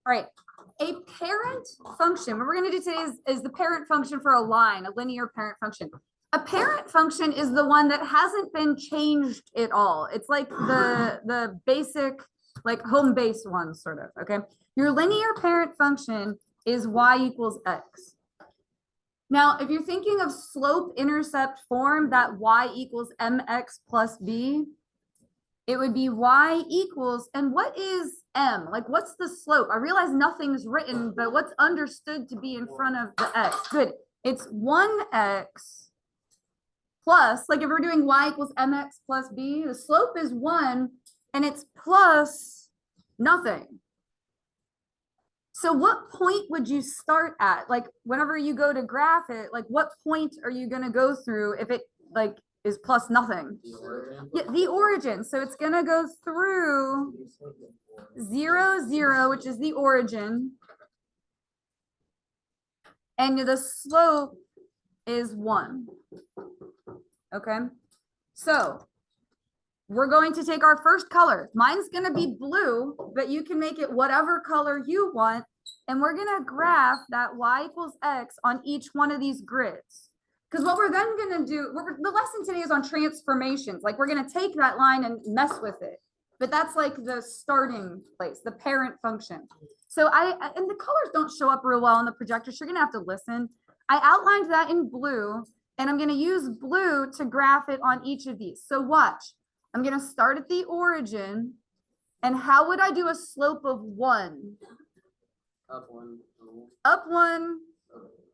All right. A parent function, what we're going to do today is the parent function for a line, a linear parent function. A parent function is the one that hasn't been changed at all. It's like the basic, like home base one sort of, okay? Your linear parent function is y equals x. Now, if you're thinking of slope-intercept form, that y equals mx plus b, it would be y equals, and what is m? Like, what's the slope? I realize nothing's written, but what's understood to be in front of the x? Good. It's 1x plus, like if we're doing y equals mx plus b, the slope is 1, and it's plus nothing. So what point would you start at? Like, whenever you go to graph it, like what point are you going to go through if it like is plus nothing? Yeah, the origin. So it's going to go through 0, 0, which is the origin. And the slope is 1. Okay. So we're going to take our first color. Mine's going to be blue, but you can make it whatever color you want. And we're going to graph that y equals x on each one of these grids. Because what we're then going to do, the lesson today is on transformations. Like we're going to take that line and mess with it. But that's like the starting place, the parent function. So and the colors don't show up real well on the projector, so you're going to have to listen. I outlined that in blue, and I'm going to use blue to graph it on each of these. So watch. I'm going to start at the origin. And how would I do a slope of 1? Up 1. Up 1,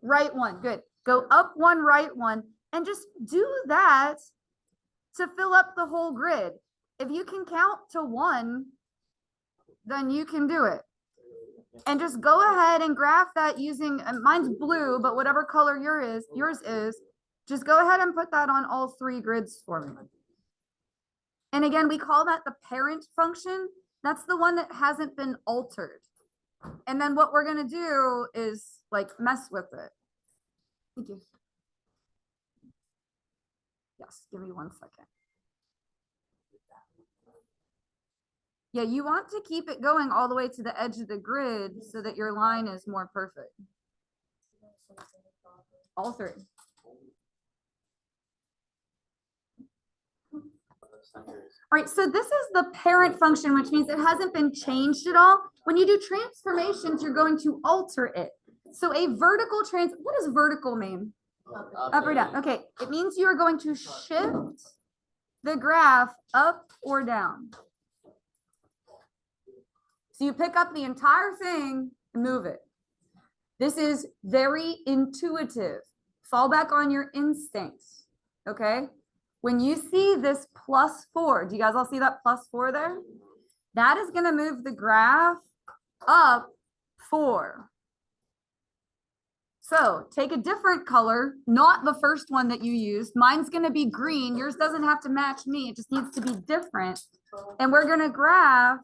right 1. Good. Go up 1, right 1. And just do that to fill up the whole grid. If you can count to 1, then you can do it. And just go ahead and graph that using, mine's blue, but whatever color yours is, just go ahead and put that on all 3 grids for me. And again, we call that the parent function. That's the one that hasn't been altered. And then what we're going to do is like mess with it. Thank you. Yes, give me 1 second. Yeah, you want to keep it going all the way to the edge of the grid so that your line is more perfect. All 3. All right, so this is the parent function, which means it hasn't been changed at all. When you do transformations, you're going to alter it. So a vertical what does vertical mean? Up or down. Okay, it means you are going to shift the graph up or down. So you pick up the entire thing and move it. This is very intuitive. Fall back on your instincts, okay? When you see this +4, do you guys all see that +4 there? That is going to move the graph up 4. So take a different color, not the first one that you used. Mine's going to be green. Yours doesn't have to match me. It just needs to be different. And we're going to graph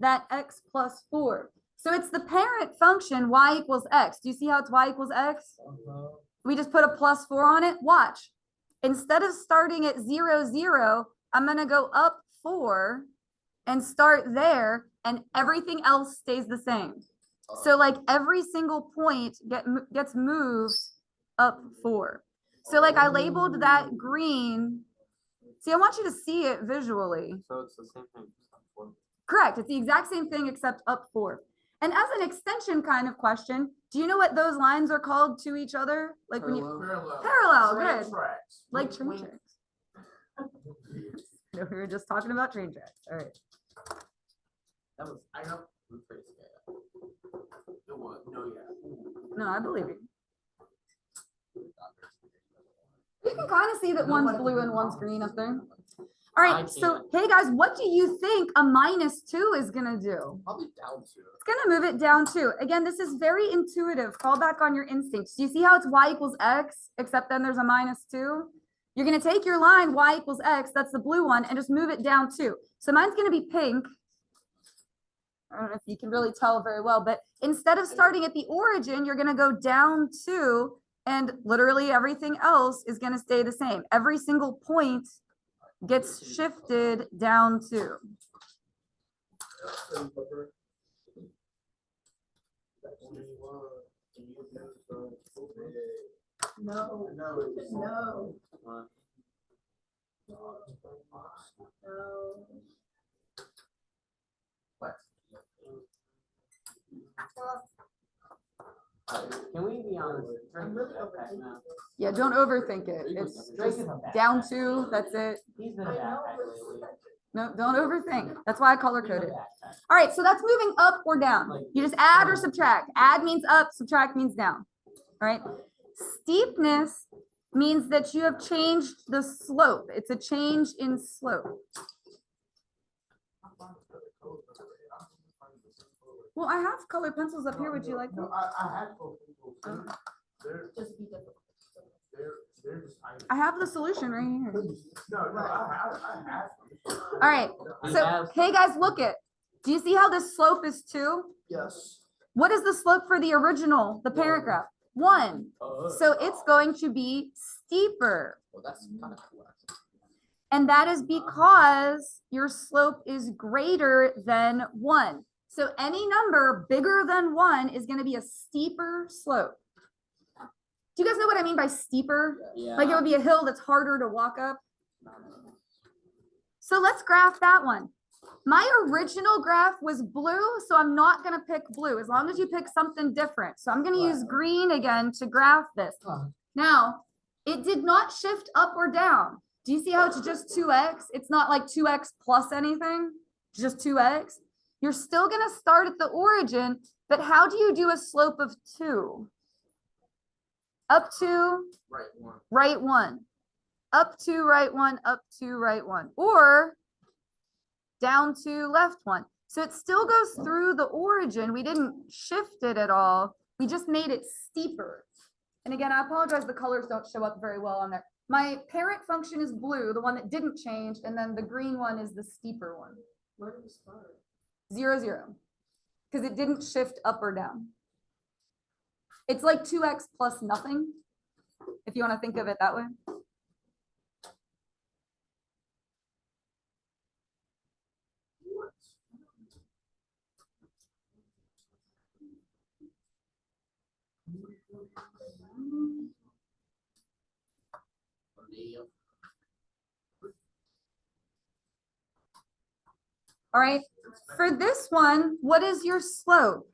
that x plus 4. So it's the parent function y equals x. Do you see how it's y equals x? We just put a +4 on it. Watch. Instead of starting at 0, 0, I'm going to go up 4 and start there, and everything else stays the same. So like every single point gets moved up 4. So like I labeled that green. See, I want you to see it visually. So it's the same thing. Correct. It's the exact same thing except up 4. And as an extension kind of question, do you know what those lines are called to each other? Like when you parallel, good. Tracks. Like train tracks. No, we were just talking about train tracks. All right. That was, I know. I'm pretty scared. It was, no, yeah. No, I believe you. You can kind of see that one's blue and one's green up there. All right, so hey guys, what do you think a -2 is gonna do? Probably down 2. It's gonna move it down 2. Again, this is very intuitive. Fall back on your instincts. Do you see how it's y equals x, except then there's a -2? You're gonna take your line y equals x, that's the blue one, and just move it down 2. So mine's gonna be pink. I don't know if you can really tell very well, but instead of starting at the origin, you're gonna go down 2, and literally everything else is gonna stay the same. Every single point gets shifted down 2. No, No. no, Uh, no. What? Can we be honest? I'm really Drake is a backpack overthinking now. this. Yeah, don't overthink it. It's Drake just is a backpack. down 2, that's it. He's been a I know, backpack but lately. No, don't overthink. That's why I color He's a coded. backpack. All right, so that's moving up or down. You just add or subtract. Add means up, subtract means down. All right. Steepness means that you have changed the slope. It's a change in slope. Well, I have colored pencils up here. Would you like them? I have both people. Just be difficult. They're just. I have the solution right here. No, I have. All right. So, hey guys, look it. Do you see how this slope is 2? Yes. What is the slope for the original, the parent graph? 1. So it's going to be steeper. Well, that's kind of cool. And that is because your slope is greater than 1. So any number bigger than 1 is going to be a steeper slope. Do you guys know what I mean by steeper? Yeah. Like it would be a hill that's harder to walk up. So let's graph that one. My original graph was blue, so I'm not going to pick blue as long as you pick something different. So I'm going to use green again to graph this. Now, it did not shift up or down. Do you see how it's just 2x? It's not like 2x plus anything, just 2x. You're still going to start at the origin, but how do you do a slope of 2? Up 2, Right one. right 1. Up 2, right 1, up 2, right 1. Or down 2, left 1. So it still goes through the origin. We didn't shift it at all. We just made it steeper. And again, I apologize, the colors don't show up very well on there. My parent function is blue, the one that didn't change, and then the green one is the steeper one. Where do we start? 0, 0. Because it didn't shift up or down. It's like 2x plus nothing, if you want to think of it that way. All right, for this one, what is your slope?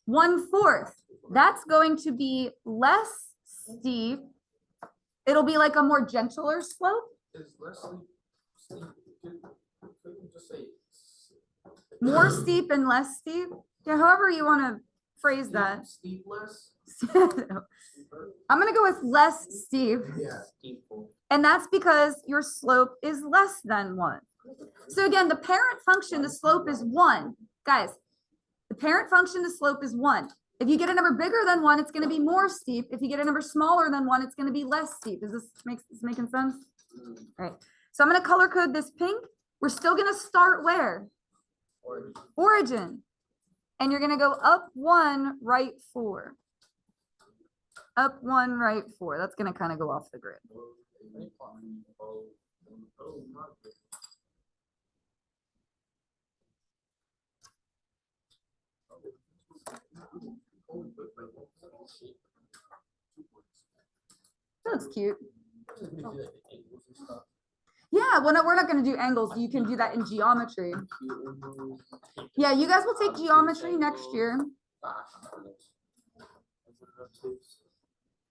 1/4. That's going to be less steep. It'll be like a more gentler slope, Is Leslie Steve? Couldn't just say. more steep and less steep. Yeah, however you want to phrase that. Steepless. I'm going to go with less steep. Yeah. Steeple. And that's because your slope is less than 1. So again, the parent function, the slope is 1. Guys, the parent function, the slope is 1. If you get a number bigger than 1, it's going to be more steep. If you get a number smaller than 1, it's going to be less steep. Is this making sense? All right. So I'm going to color code this pink. We're still going to start where? Origin. And you're going to go up 1, right 4. Up 1, right 4. That's going to kind of go off the grid. That's cute. Yeah, well, no, we're not going to do angles. You can do that in geometry. Yeah, you guys will take geometry next year.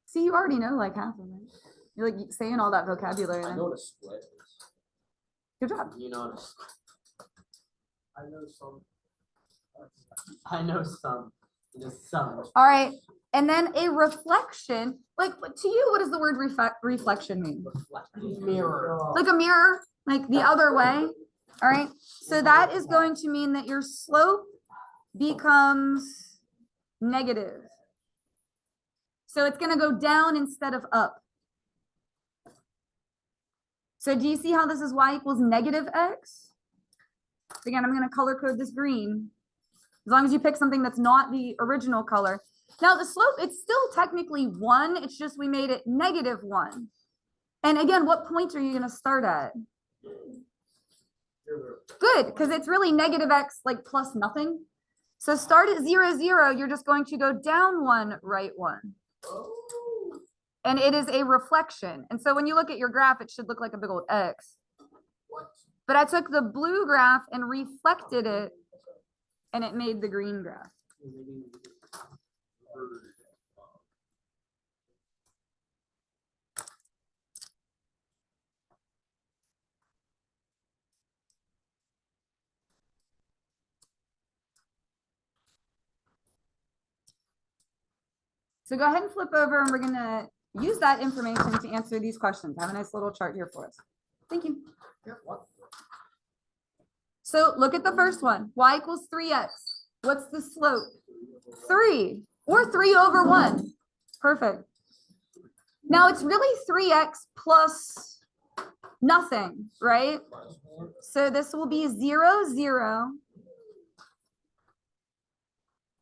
See, you already know like half of it. You're like saying all that vocabulary. I Then. know what a split is. Good job. You know what a split. I know some. Just some. All right. And then a reflection, like to you, what does the word reflection mean? Mirror. Like a mirror, like the other way. All right. So that is going to mean that your slope becomes negative. So it's going to go down instead of up. So do you see how this is y equals negative x? Again, I'm going to color code this green. As long as you pick something that's not the original color. Now the slope, it's still technically 1. It's just we made it negative 1. And again, what point are you going to start at? Good, because it's really negative x like plus nothing. So start at 0, 0, you're just going to go down 1, right 1. Oh. And it is a reflection. And so when you look at your graph, it should look like a big old X. What? But I took the blue graph and reflected it, and it made the green graph. So go ahead and flip over, and we're gonna use that information to answer these questions. I have a nice little chart here for us. Thank you. Yeah, what? So look at the first one, y equals 3x. What's the slope? 3 or 3 over 1. Perfect. Now it's really 3x plus nothing, right? So this will be 0, 0.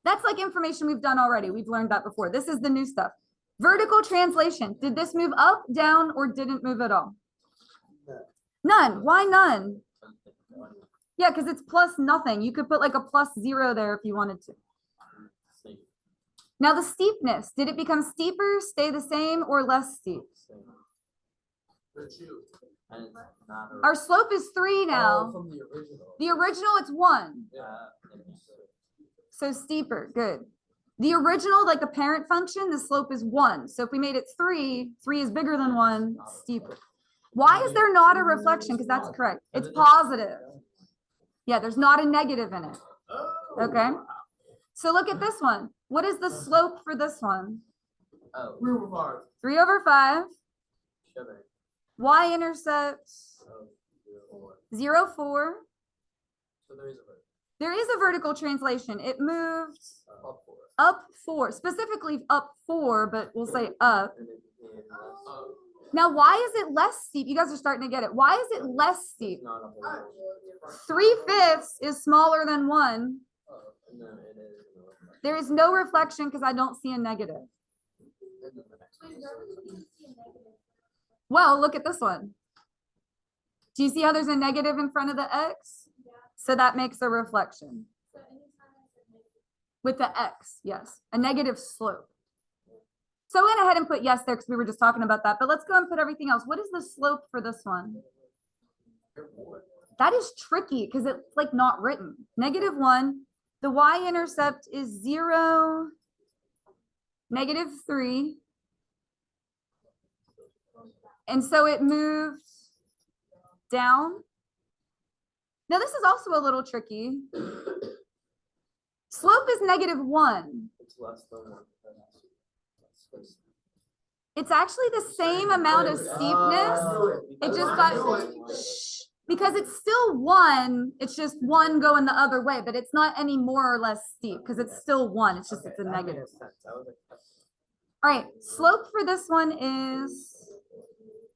That's like information we've done already. We've learned that before. This is the new stuff. Vertical translation. Did this move up, down, or didn't move at all? None. Why none? Yeah, because it's plus nothing. You could put like a plus 0 there if you wanted to. Now the steepness, did it become steeper, stay the same, or less steep? Our slope is 3 now. From the original. The original, it's 1. Yeah. So steeper, good. The original, like the parent function, the slope is 1. So if we made it 3, 3 is bigger than 1, steeper. Why is there not a reflection? Because that's correct. It's positive. Yeah, there's not a negative in it. Okay. So look at this one. What is the slope for this one? Oh. Real hard. 3 over 5. Sugar. Y-intercept Oh, 0, 4. so there is a There is a vertical translation. It moved up for it. up 4, specifically up 4, but we'll say up. And it became less. Now, why is it less steep? You guys are starting to get it. Why is it less steep? Not a whole. 3/5 is smaller than 1. And then it is. There is no reflection because I don't see a negative. And then the next one. Well, look at this one. Do you see how there's a negative in front of the X? So that makes a reflection. With the X, yes, a negative slope. So I went ahead and put yes there because we were just talking about that, but let's go and put everything else. What is the slope for this one? That is tricky because it's like not written. -1, the y-intercept is 0, -3. And so it moved down. Now this is also a little tricky. Slope is -1. It's less than 1. It's actually the same amount of steepness. It just got, shh, because it's still 1, it's just 1 going the other way, but it's not any more or less steep because it's still 1. It's just, it's a negative. All right, slope for this one is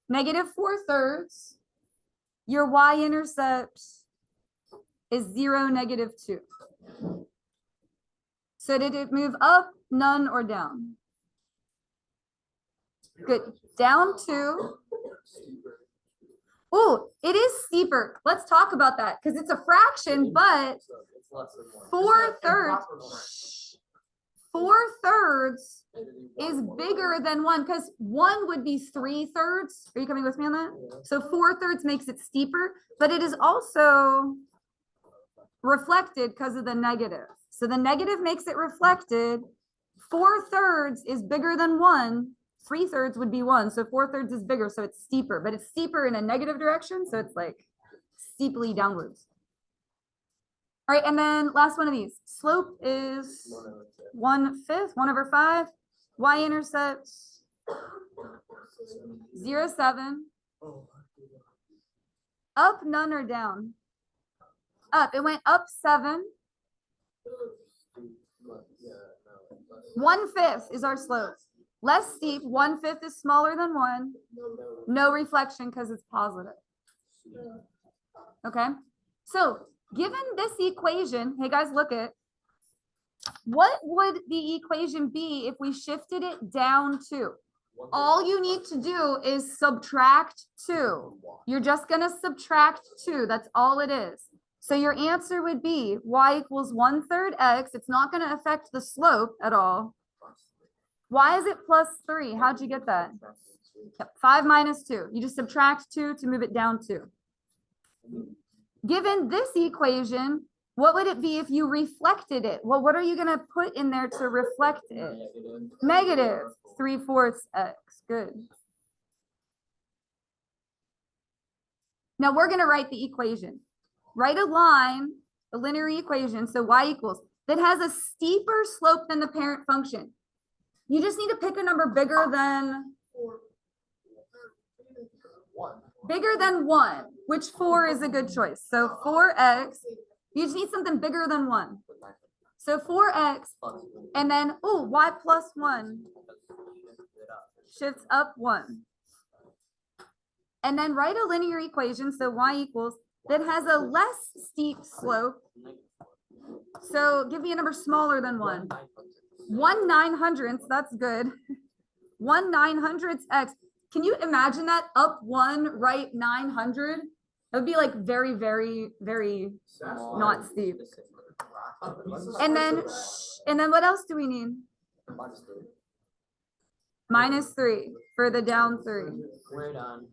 -4/3. Your y-intercept is 0, -2. So did it move up, none, or down? Good. Down 2. Oh, it is steeper. Let's talk about that because it's a fraction, but It's less than 1. 4/3. 4/3 is bigger than 1 because 1 would be 3/3. Are you coming with me on that? So 4/3 makes it steeper, but it is also reflected because of the negative. So the negative makes it reflected. 4/3 is bigger than 1. 3/3 would be 1. So 4/3 is bigger. So it's steeper, but it's steeper in a negative direction. So it's like steeply downwards. All right. And then last one of these. Slope is 1/5, 1 over 5. Y-intercept 0, 7. Up, none, or down? Up. It went up 7. 1/5 is our slope. Less steep. 1/5 is smaller than 1. No reflection because it's positive. Okay. So given this equation, hey guys, look at what would the equation be if we shifted it down 2? All you need to do is subtract 2. You're just going to subtract 2. That's all it is. So your answer would be y equals 1/3 x. It's not going to affect the slope at all. Why is it plus 3? How'd you get that? Yep, 5 minus 2. You just subtract 2 to move it down 2. Given this equation, what would it be if you reflected it? Well, what are you going to put in there to reflect it? Negative 3/4 x. Good. Now we're going to write the equation. Write a line, a linear equation, so y equals, that has a steeper slope than the parent function. You just need to pick a number bigger than 1, which 4 is a good choice. So 4x, you just need something bigger than 1. So 4x, and then, oh, y plus 1 shifts up 1. And then write a linear equation, so y equals, that has a less steep slope. So give me a number smaller than 1. 1/900, that's good. 1/900 x. Can you imagine that? Up 1, right 900? That would be like very, very, very not steep. And then what else do we need? Minus 3 for the down 3. We're done.